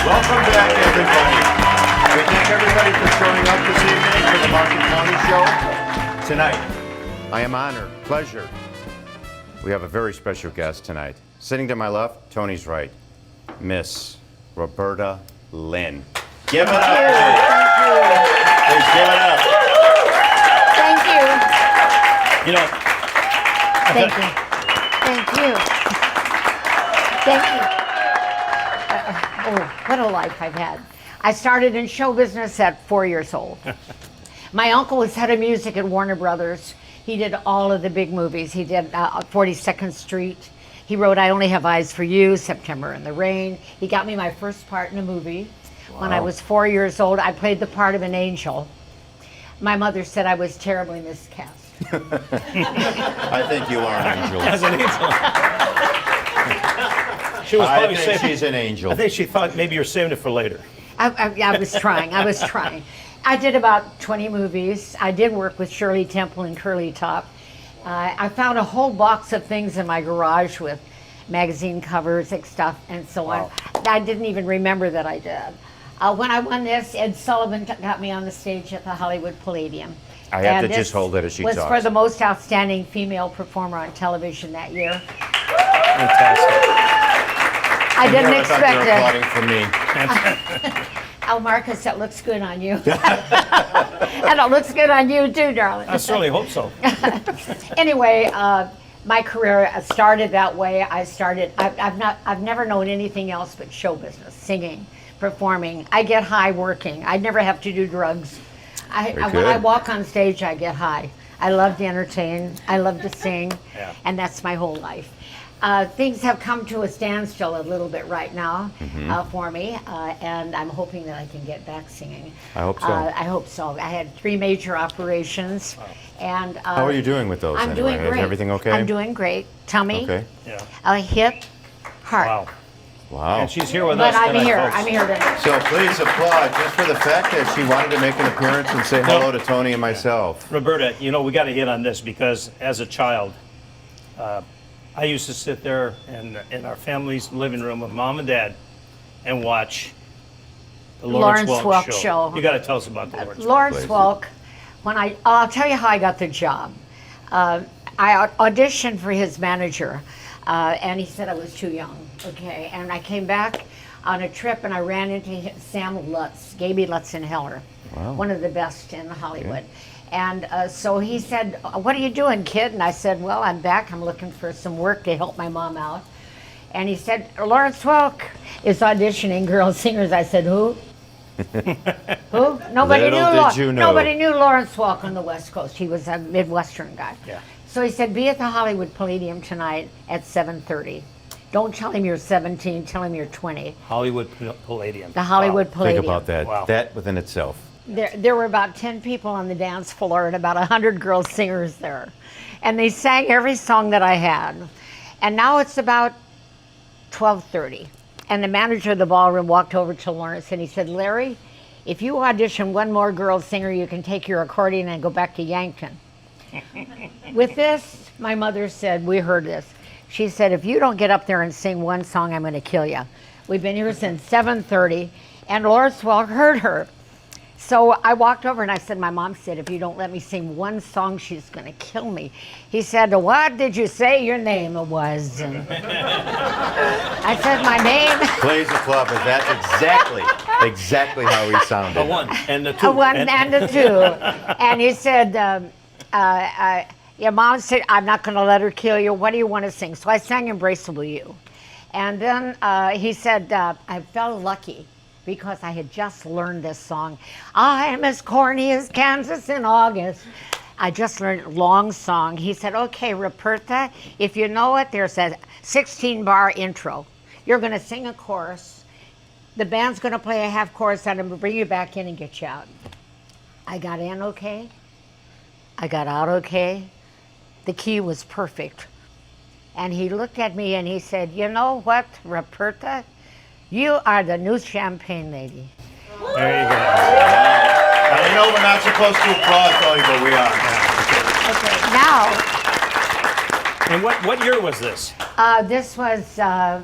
Welcome back, everybody. We thank everybody for showing up this evening for the Mark and Tony Show. Tonight, I am honored, pleasure. We have a very special guest tonight. Sitting to my left, Tony's right, Miss Roberta Linn. Give it up. Thank you. Please give it up. Thank you. You know, Thank you. Thank you. Thank you. Oh, what a life I've had. I started in show business at 4 years old. My uncle was head of music at Warner Brothers. He did all of the big movies. He did 42nd Street. He wrote I Only Have Eyes for You, September in the Rain. He got me my first part in a movie. Wow. When I was 4 years old, I played the part of an angel. My mother said I was terribly miscast. I think you are an angel. as an angel. She was probably I think saving. she's an angel. I think she thought maybe you're saving it for later. I was trying. I did about 20 movies. I did work with Shirley Temple and Curly Top. I found a whole box of things in my garage with magazine covers and stuff and so on. I didn't even remember that I did. When I won this, Ed Sullivan got me on the stage at the Hollywood Palladium. I have to just hold it as she talks. Was for the most outstanding female performer on television that year. Fantastic. I didn't I thought you were expect applauding for me. Oh, Marcus, that looks good on you. And it looks good on you too, darling. I certainly hope so. Anyway, my career started that way. I've never known anything else but show business, singing, performing. I get high working. I never have to do drugs. When I walk on stage, I get high. I love to entertain. I love to sing, and that's my whole life. Things have come to a standstill a little bit right now for me, and I'm hoping that I can get back singing. I hope so. I hope so. I had 3 major operations, and How are you doing with those? I'm anyway? doing great. Is everything okay? I'm doing great. Tummy, Okay. Yeah. hip, heart. Wow. Wow. And she's here with But us I'm tonight, here. folks. I'm here tonight. So please applaud just for the fact that she wanted to make an appearance and say hello to Tony and myself. Roberta, you know, we got to hit on this because as a child, I used to sit there in our family's living room with mom and dad and watch the Lawrence Welk show. You got to tell us about the Lawrence Welk. I'll tell you how I got the job. I auditioned for his manager, and he said I was too young. Okay, and I came back on a trip and I ran into Sam Lutz, Gaby Lutzenheller, one of the best in Hollywood. Okay. And so he said, "What are you doing, kid?" And I said, "Well, I'm back. I'm looking for some work to help my mom out." And he said, "Lawrence Welk is auditioning girl singers." I said, "Who?" Who? Nobody knew Lawrence Welk on the West Coast. He was a Midwestern guy. Yeah. So he said, "Be at the Hollywood Palladium tonight at 7:30. Don't tell him you're 17. Tell him you're 20." Hollywood Palladium. The Hollywood Palladium. Think about that. Wow. That within itself. There were about 10 people on the dance floor and about 100 girl singers there. And they sang every song that I had. And now it's about 12:30. And the manager of the ballroom walked over to Lawrence and he said, "Larry, if you audition one more girl singer, you can take your accordion and go back to Yankton." With this, my mother said, we heard this. She said, "If you don't get up there and sing one song, I'm going to kill you." We've been here since 7:30, and Lawrence Welk heard her. So I walked over and I said, "My mom said, if you don't let me sing one song, she's going to kill me." He said, "What did you say your name was?" And I said, "My name." Plays the club, and that's exactly how he sounded. A 1 and a 2. A 1 and a 2. And he said, "Your mom said, I'm not going to let her kill you. What do you want to sing?" So I sang "Embraceable You." And then he said, I felt lucky because I had just learned this song. "I'm as corny as Kansas in August." I just learned a long song. He said, "Okay, Roberta, if you know it, there's a 16-bar intro. You're going to sing a chorus. The band's going to play a half chorus and I'm going to bring you back in and get you out." I got in okay. I got out okay. The key was perfect. And he looked at me and he said, "You know what, Roberta? You are the new champagne lady." There you go. I know we're not supposed to applaud, Tony, but we are. Okay, And what year was this? This was Perfect.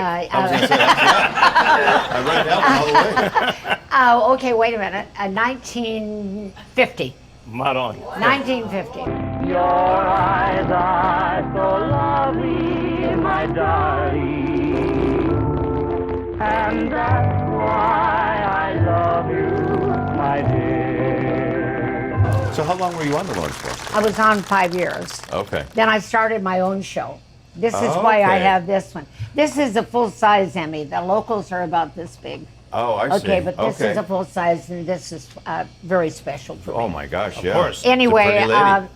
I was going to say that. I read that one all the way. okay, wait a minute. 1950. Right on. 1950. Your eyes are so lovely, my darling, and that's why I love you, my dear. So how long were you on the Lawrence Welk? I was on 5 years. Okay. Then I started my own show. This is why I Okay. have this one. This is a full-size Emmy. The locals are about this big. Oh, I see. Okay, but this is a full-size, and this is very special for me. Oh my gosh, yeah. course. It's a Anyway, pretty lady.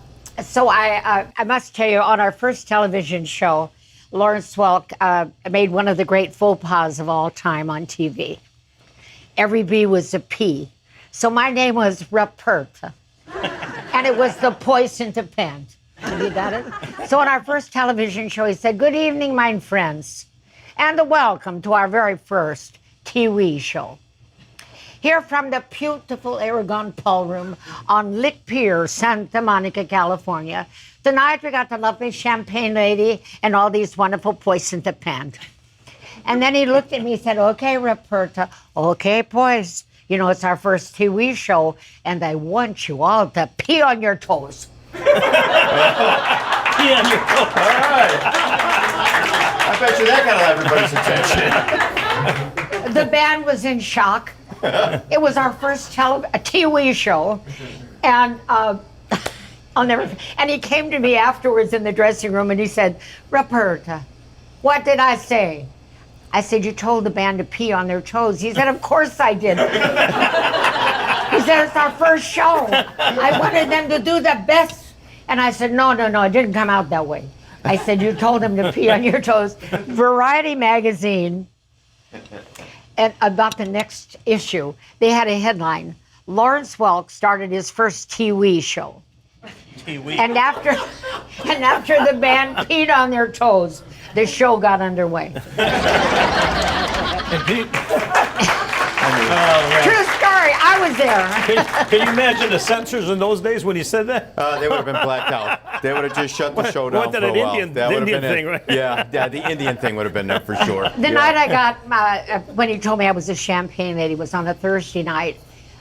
so I must tell you, on our first television show, Lawrence Welk made one of the great faux pas of all time on TV. Every B was a P. So my name was Roberta. And it was the poison to pant. You got it? So on our first television show, he said, "Good evening, my friends, and welcome to our very first TV show. Here from the beautiful Aragon Ballroom on Lit Pier, Santa Monica, California. Tonight we got the lovely champagne lady and all these wonderful poison to pant." And then he looked at me and said, "Okay, Roberta, okay, boys. You know, it's our first TV show, and I want you all to pee on your toes." Yeah, All right. I bet you that got everybody's attention. The band was in shock. It was our first TV show, and I'll never. And he came to me afterwards in the dressing room, and he said, "Roberta, what did I say?" I said, "You told the band to pee on their toes." He said, "Of course I did." He said, "It's our first show. I wanted them to do the best." And I said, no, it didn't come out that way. I said, "You told them to pee on your toes." Variety magazine, and about the next issue, they had a headline: "Lawrence Welk started his first TV show." And after the band peed on their toes, the show got underway. True story. I was there. Can you imagine the censors in those days when he said that? They would have been blacked out. They would have just shut the show down What, for a an while. Indian- That would have Indian been thing, it. right? Yeah, the Indian thing would have been there for sure. The night I got, when he told me I was a champagne lady, was on a Thursday night.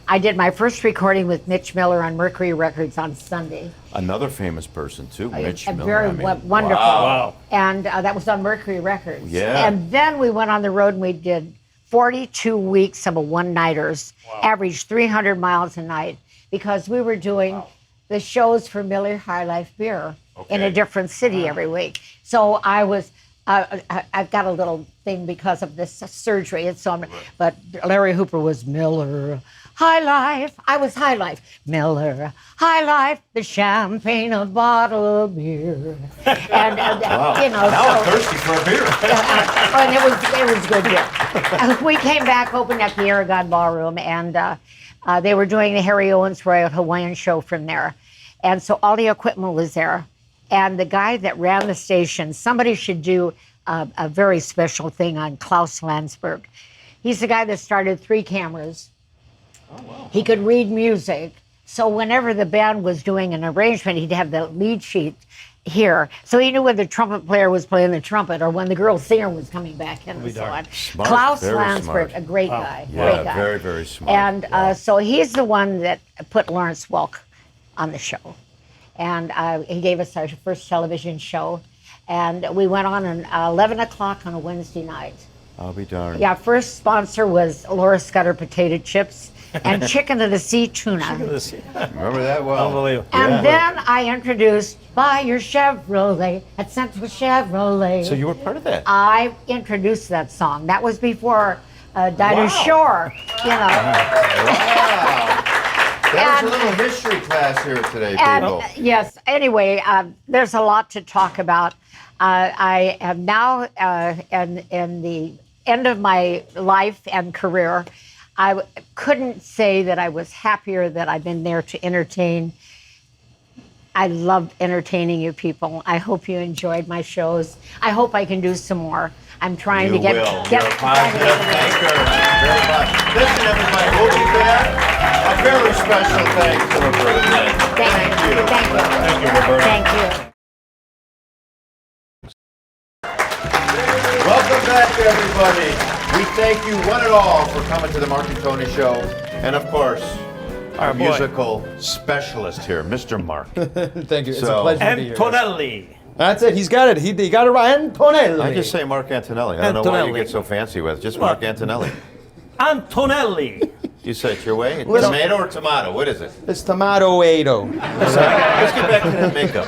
I did my first recording with Mitch Miller on Mercury Records on Sunday. Another famous person too, Mitch A Miller. very I mean, wonderful. Wow. And that was on Mercury Records. Yeah. And then we went on the road and we did 42 weeks of a one-nighters, averaged 300 miles a night, because we were doing the shows for Miller High Life Beer in a different city every week. So I was, I've got a little thing because of this surgery. It's so, but Larry Hooper was Miller High Life. I was High Life. Miller High Life, the champagne of bottled beer. And you know, Now I'm so, thirsty for a beer. and it was good beer. We came back, opened up the Aragon Ballroom, and they were doing the Harry Owens Royal Hawaiian show from there. And so all the equipment was there. And the guy that ran the station, somebody should do a very special thing on Klaus Landsberg. He's the guy that started 3 cameras. Oh, wow. He could read music. So whenever the band was doing an arrangement, he'd have the lead sheet here. So he knew when the trumpet player was playing the trumpet or when the girl singer was coming back in and so on. Smart, Klaus very Landsberg, smart. a great guy. Yeah, Great guy. very, very smart. And so he's the one that put Lawrence Welk on the show. And he gave us our first television show. And we went on at 11 o'clock on a Wednesday night. I'll be darned. Yeah, first sponsor was Laura Scudder potato chips and chicken of the sea tuna. Remember that well. Unbelievable. And then I introduced Buy Your Chevrolet at Central Chevrolet. So you were part of that. I introduced that song. That was before Dinah Shore, you know. Wow. That was a little history class here today, people. And yes, anyway, there's a lot to talk about. I am now in the end of my life and career. I couldn't say that I was happier that I've been there to entertain. I loved entertaining you people. I hope you enjoyed my shows. I hope I can do some more. I'm trying to get. You're a positive thinker. Very much. Listen, everybody, we'll be back. A very special thanks to Roberta Linn. Thank you. you. Thank you. Thank you, Roberta. Thank you. Welcome back, everybody. We thank you one and all for coming to the Mark and Tony Show. And of course, our boy. musical specialist here, Mr. Mark. Thank you. It's So- a pleasure to be here. guys. Antonelli. That's it. He's got it. He got it right. Antonelli. I just say Mark Antonelli. I don't know why you Antonelli. get so fancy with it. Just Mark Antonelli. Antonelli. You say it your way? Listen- Tomato or tomato? What is it? It's Tomatoado. Let's get back to that makeup.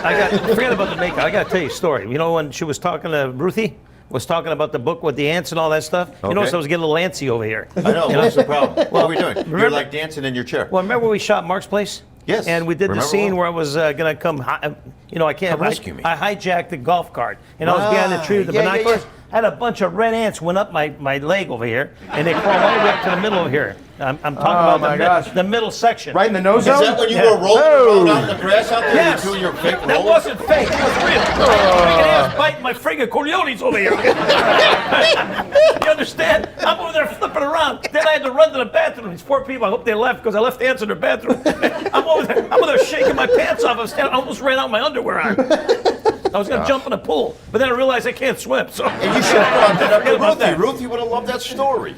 Forget about the makeup. I got to tell you a story. You know when she was talking to Ruthie? Was talking about the book with the ants and all that stuff. You notice I was getting a little antsy over here. I know. What's the problem? What are we doing? You're like dancing in your chair. Well, remember we shot Mark's place? Yes. And we did the Remember scene well. where I was going to come, I can't. Come rescue me. I hijacked the golf cart. And I was behind the tree with the yeah, yeah, binoculars. yeah. I had a bunch of red ants went up my leg over here, and they crawled all the way up to the middle over here. I'm talking about my gosh. the middle section. Right in the nose Is zone? that when you Yeah. were rolling around out in the grass out there? Yes. You doing your fake That roll? wasn't fake. It was real. Freaking ass biting my friggin' Corleones over here. You understand? I'm over there flipping around. Then I had to run to the bathroom. These poor people, I hope they left because I left the ants in their bathroom. I'm over there shaking my pants off. I almost ran out my underwear on. I was going to jump in the pool, but then I realized I can't swim. So And you should have brought that up Forget about to Ruthie. that. Ruthie would have loved that story.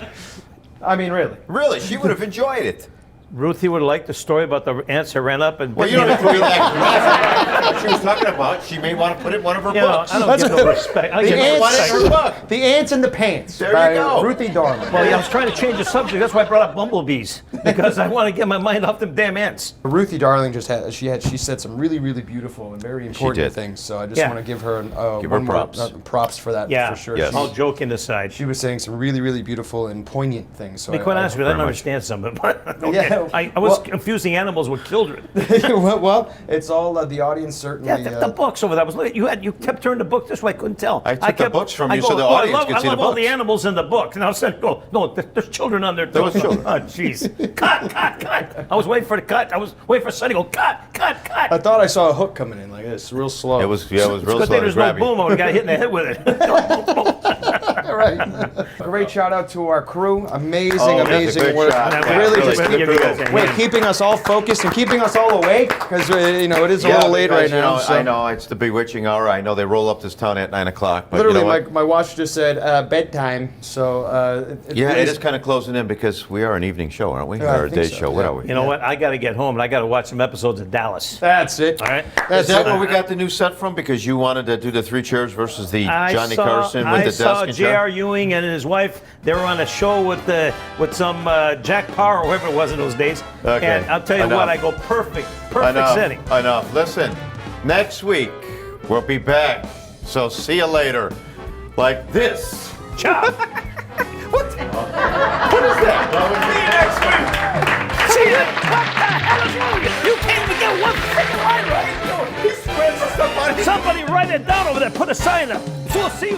I mean, really. Really, she would have enjoyed it. Ruthie would like the story about the ants that ran up and Well, you don't have to be that graphic. What she was talking about, she may want to put it in one of her books. I don't get no respect. I The get no ants- Want it in respect. her book. The Ants in the Pants. There by you go. Ruthie Darling. Well, yeah, I was trying to change the subject. That's why I brought up bumblebees because I want to get my mind off them damn ants. Ruthie Darling she said some really, really beautiful and very important did. things. So I just Yeah. want to give her Give her one more, props. props for that Yeah, for sure. Yes. All joking aside. She was saying some really, really beautiful and poignant things. So To be quite honest with you, I very don't much. understand some of it, but okay. Yeah, I was well- confusing animals with children. well, it's all the audience certainly. Yeah, the books over there. I was looking. You kept turning the book this way. I couldn't tell. I took the books from you so the "Oh, audience I love, could see I love the all the books." animals in the book. And I was saying, no, there's children on there too. There was children. Oh, jeez. Cut. I was waiting for the cut. I was waiting for Sonny to go, cut. I thought I saw a hook coming in like this, real slow. It was real Good slow thing to there's no grab you. boom. I would have got hit in the head with it. right. Great shout out to our crew. Amazing, Oh, that's a amazing good work. shot. Yeah, Really, really just good. Give you guys a hand. keeping us all focused and keeping us all awake because it is a Yeah, little late because, right you now. know, so. I know it's the bewitching hour. I know they roll up this town at 9 o'clock. But Literally, you know what? my watch just said bedtime. So Yeah, it is kind of closing in because we are an evening show, aren't we? Yeah, I or a think day so, show. What yeah. are we? You know what? I got to get home and I got to watch some episodes of Dallas. That's it. All right. That's Is that it. where we got the new set from? Because you wanted to do the three chairs versus the Johnny Carson with I the desk saw and J.R. chair? Ewing and his wife. They were on a show with some Jack Parr or whoever it was in those days. Okay, And I'll tell you enough. what, I go perfect Enough, setting. enough. Listen, next week we'll be back. So see you later. Like this. Ciao. What is that? See you. What the hell is wrong with you? You can't even get one freaking line right. He spreads somebody. Somebody write it down over there. Put a sign up. So we'll see you.